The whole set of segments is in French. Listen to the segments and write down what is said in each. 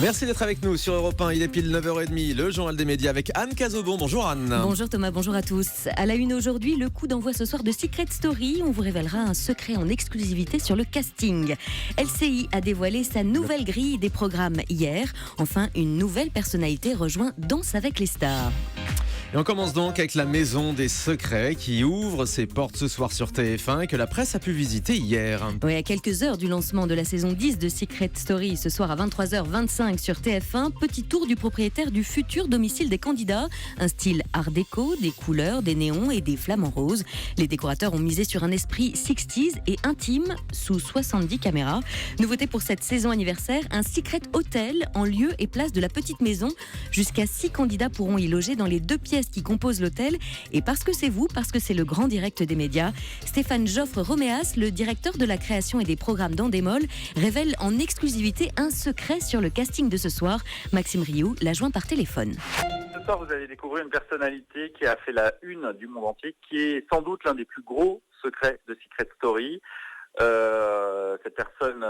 Merci d'être avec nous sur Europe 1. Il est pile 9h30, le journal des médias avec Anne Cazobon. Bonjour Anne. Bonjour Thomas, bonjour à tous. À la une aujourd'hui, le coup d'envoi ce soir de Secret Story. On vous révélera un secret en exclusivité sur le casting. LCI a dévoilé sa nouvelle grille des programmes hier. Enfin, une nouvelle personnalité rejoint Danse avec les stars. Et on commence donc avec la Maison des Secrets qui ouvre ses portes ce soir sur TF1 et que la presse a pu visiter hier. Oui, à quelques heures du lancement de la saison 10 de Secret Story, ce soir à 23h25 sur TF1, petit tour du propriétaire du futur domicile des candidats. Un style art déco, des couleurs, des néons et des flamants roses. Les décorateurs ont misé sur un esprit 60s et intime sous 70 caméras. Nouveauté pour cette saison anniversaire, un Secret Hotel en lieu et place de la petite maison. Jusqu'à 6 candidats pourront y loger dans les 2 pièces qui composent l'hôtel. Et parce que c'est vous, parce que c'est le grand direct des médias, Stéphane Joffre-Roméas, le directeur de la création et des programmes d'Endemol, révèle en exclusivité un secret sur le casting de ce soir. Maxime Rioux l'a joint par téléphone. Ce soir, vous allez découvrir une personnalité qui a fait la une du monde entier, qui est sans doute l'un des plus gros secrets de Secret Story. Cette personne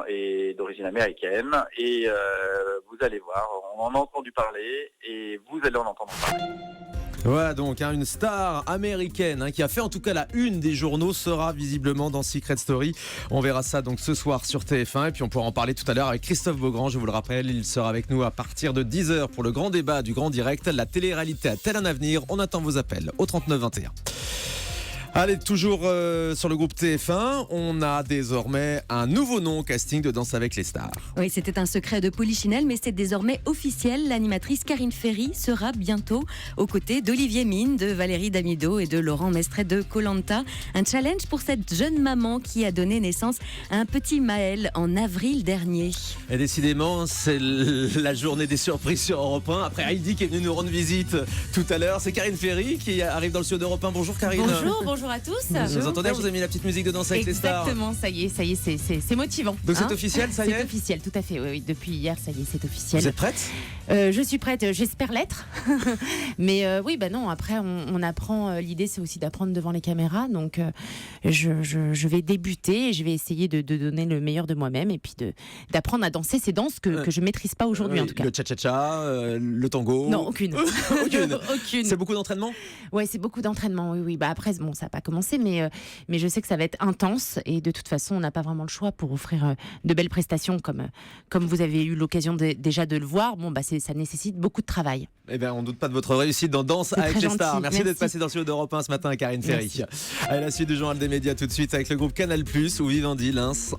est d'origine américaine et vous allez voir, on en a entendu parler et vous allez en entendre parler. Voilà donc une star américaine qui a fait en tout cas la une des journaux sera visiblement dans Secret Story. On verra ça donc ce soir sur TF1 et puis on pourra en parler tout à l'heure avec Christophe Beaugrand. Je vous le rappelle, il sera avec nous à partir de 10h pour le grand débat du grand direct. La télé-réalité a-t-elle un avenir? On attend vos appels au 39 21. Allez, toujours sur le groupe TF1, on a désormais un nouveau nom au casting de Danse avec les stars. Oui, c'était un secret de Polichinelle, mais c'est désormais officiel. L'animatrice Karine Ferry sera bientôt aux côtés d'Olivier Mine, de Valérie Damido et de Laurent Mestret de Koh-Lanta. Un challenge pour cette jeune maman qui a donné naissance à un petit Maël en avril dernier. Et décidément, c'est la journée des surprises sur Europe 1. Après Heidi qui est venue nous rendre visite tout à l'heure, c'est Karine Ferry qui arrive dans le studio d'Europe 1. Bonjour Karine. Bonjour à tous. Vous entendez, vous avez mis la petite musique de Danse avec les stars. Exactement, ça y est, c'est motivant. Donc c'est officiel, ça y est? C'est officiel, tout à fait, oui, depuis hier, ça y est, c'est officiel. Vous êtes prête? Je suis prête, j'espère l'être. Mais oui, non, après on apprend, l'idée c'est aussi d'apprendre devant les caméras, donc je vais débuter et je vais essayer de donner le meilleur de moi-même et puis d'apprendre à danser ces danses que je ne maîtrise pas aujourd'hui en tout cas. Le cha-cha-cha, le tango? Non, aucune. Aucune. C'est beaucoup d'entraînement? Ouais, c'est beaucoup d'entraînement, oui. Après, bon, ça n'a pas commencé, mais je sais que ça va être intense et de toute façon, on n'a pas vraiment le choix pour offrir de belles prestations comme vous avez eu l'occasion déjà de le voir. Bon, ça nécessite beaucoup de travail. Eh bien, on ne doute pas de votre réussite dans Danse avec les stars. Merci d'être passé dans le studio d'Europe 1 ce matin, Karine Ferry. Allez, la suite du journal des médias tout de suite avec le groupe Canal+, où Vivendi lance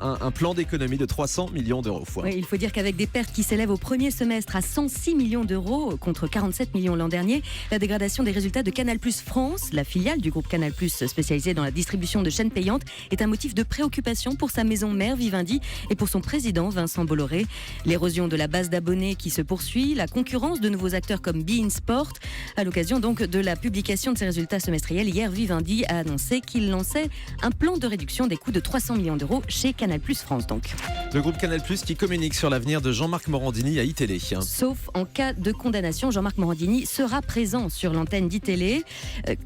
un plan d'économie de 300 millions d'euros. Oui, il faut dire qu'avec des pertes qui s'élèvent au premier semestre à 106 millions d'euros contre 47 millions l'an dernier, la dégradation des résultats de Canal+ France, la filiale du groupe Canal+, spécialisée dans la distribution de chaînes payantes, est un motif de préoccupation pour sa maison mère Vivendi et pour son président Vincent Bolloré. L'érosion de la base d'abonnés qui se poursuit, la concurrence de nouveaux acteurs comme beIN Sport. À l'occasion donc de la publication de ses résultats semestriels, hier Vivendi a annoncé qu'il lançait un plan de réduction des coûts de 300 millions d'euros chez Canal+ France donc. Le groupe Canal+ qui communique sur l'avenir de Jean-Marc Morandini à iTélé. Sauf en cas de condamnation, Jean-Marc Morandini sera présent sur l'antenne d'iTélé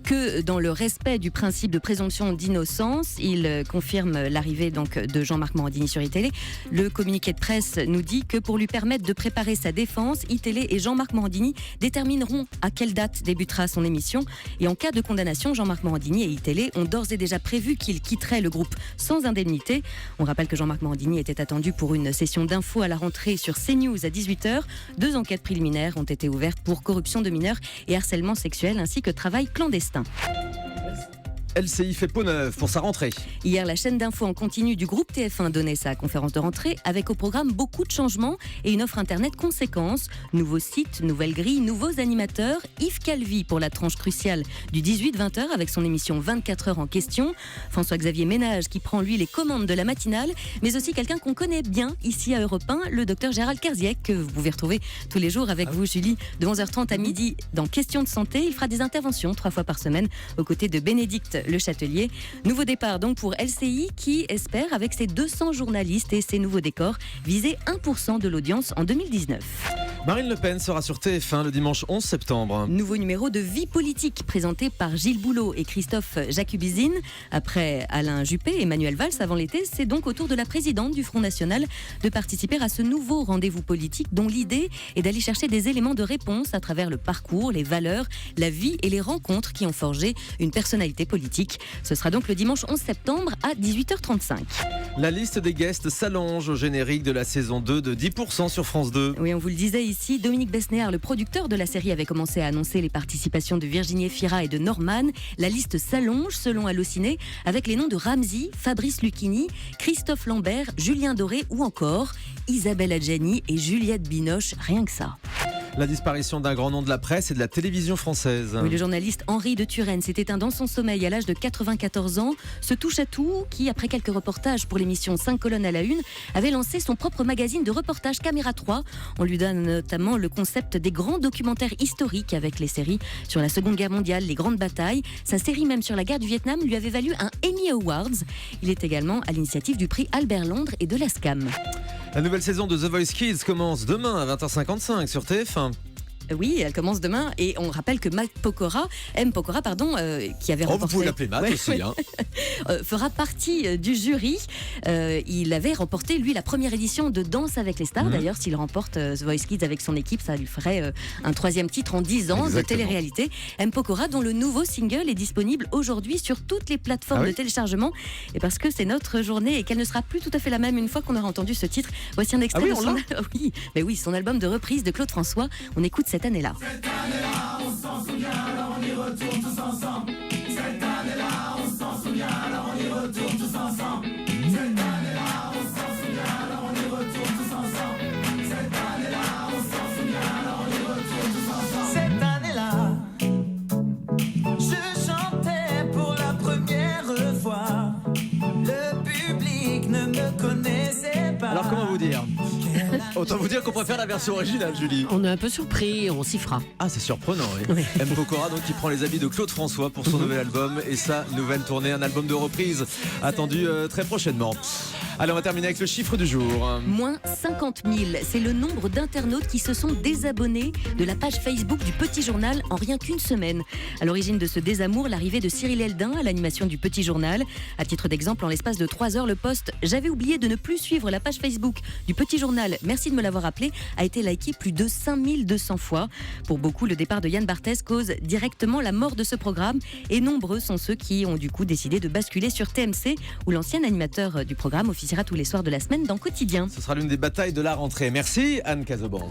que dans le respect du principe de présomption d'innocence. Il confirme l'arrivée donc de Jean-Marc Morandini sur iTélé. Le communiqué de presse nous dit que pour lui permettre de préparer sa défense, iTélé et Jean-Marc Morandini détermineront à quelle date débutera son émission. Et en cas de condamnation, Jean-Marc Morandini et iTélé ont d'ores et déjà prévu qu'il quitterait le groupe sans indemnité. On rappelle que Jean-Marc Morandini était attendu pour une session d'infos à la rentrée sur CNews à 18h. 2 enquêtes préliminaires ont été ouvertes pour corruption de mineurs et harcèlement sexuel ainsi que travail clandestin. LCI fait peau neuve pour sa rentrée. Hier, la chaîne d'infos en continu du groupe TF1 donnait sa conférence de rentrée avec au programme beaucoup de changements et une offre internet conséquence. Nouveaux sites, nouvelles grilles, nouveaux animateurs. Yves Calvi pour la tranche cruciale du 18-20h avec son émission 24h en question. François-Xavier Ménage qui prend lui les commandes de la matinale, mais aussi quelqu'un qu'on connaît bien ici à Europe 1, le docteur Gérald Kerziek, que vous pouvez retrouver tous les jours avec vous, Julie, de 11h30 à midi dans Questions de santé. Il fera des interventions 3 fois par semaine aux côtés de Bénédicte Le Châtelier. Nouveau départ donc pour LCI qui espère, avec ses 200 journalistes et ses nouveaux décors, viser 1% de l'audience en 2019. Marine Le Pen sera sur TF1 le dimanche 11 septembre. Nouveau numéro de Vie politique présenté par Gilles Boulot et Christophe Jacubizine. Après Alain Juppé et Manuel Valls avant l'été, c'est donc au tour de la présidente du Front National de participer à ce nouveau rendez-vous politique dont l'idée est d'aller chercher des éléments de réponse à travers le parcours, les valeurs, la vie et les rencontres qui ont forgé une personnalité politique. Ce sera donc le dimanche 11 septembre à 18h35. La liste des guests s'allonge au générique de la saison 2 de 10% sur France 2. Oui, on vous le disait ici, Dominique Besnéard, le producteur de la série, avait commencé à annoncer les participations de Virginie Efira et de Norman. La liste s'allonge selon Allociné avec les noms de Ramzy, Fabrice Lucchini, Christophe Lambert, Julien Doré ou encore Isabelle Adjani et Juliette Binoche, rien que ça. La disparition d'un grand nom de la presse et de la télévision française. Oui, le journaliste Henri de Turenne s'est éteint dans son sommeil à l'âge de 94 ans. Ce touche-à-tout qui, après quelques reportages pour l'émission 5 colonnes à la une, avait lancé son propre magazine de reportage Caméra 3. On lui donne notamment le concept des grands documentaires historiques avec les séries sur la Seconde Guerre mondiale, les grandes batailles. Sa série même sur la guerre du Vietnam lui avait valu un Emmy Awards. Il est également à l'initiative du prix Albert Londres et de la SCAM. La nouvelle saison de The Voice Kids commence demain à 20h55 sur TF1. Oui, elle commence demain et on rappelle que M. Pokora, qui avait remporté... vous pouvez l'appeler Matt aussi. Hein. fera partie du jury. Il avait remporté, lui, la première édition de Danse avec les stars. D'ailleurs, s'il remporte The Voice Kids avec son équipe, ça lui ferait un 3e titre en 10 ans. Exactement. De télé-réalité. M. Pokora, dont le nouveau single est disponible aujourd'hui sur toutes les plateformes de téléchargement. Et parce que c'est notre journée et qu'elle ne sera plus tout à fait la même une fois qu'on aura entendu ce titre. Voici un extrait de son album de reprise de Claude François. On écoute cette année-là. Cette année-là, on s'en souvient, alors on y retourne tous ensemble. Cette année-là, on s'en souvient, alors on y retourne tous ensemble. Cette année-là, on s'en souvient, alors on y retourne tous ensemble. Cette année-là, on s'en souvient, alors on y retourne tous ensemble. Cette année-là, je chantais pour la première fois. Le public ne me connaissait pas. Alors comment vous dire ? Autant vous dire qu'on préfère la version originale, Julie. On est un peu surpris, on s'y fera. Ah, c'est surprenant, oui. M. Pokora, donc, qui prend les habits de Claude François pour son nouvel album et sa nouvelle tournée, un album de reprise attendu très prochainement. Allez, on va terminer avec le chiffre du jour. Moins 50 000, c'est le nombre d'internautes qui se sont désabonnés de la page Facebook du Petit Journal en rien qu'une semaine. À l'origine de ce désamour, l'arrivée de Cyril Eldin à l'animation du Petit Journal. À titre d'exemple, en l'espace de 3 heures, le post « J'avais oublié de ne plus suivre la page Facebook du Petit Journal, merci de me l'avoir appelé » a été liké plus de 5200 fois. Pour beaucoup, le départ de Yann Barthès cause directement la mort de ce programme et nombreux sont ceux qui ont du coup décidé de basculer sur TMC où l'ancien animateur du programme officiera tous les soirs de la semaine dans Quotidien. Ce sera l'une des batailles de la rentrée. Merci Anne Cazeban.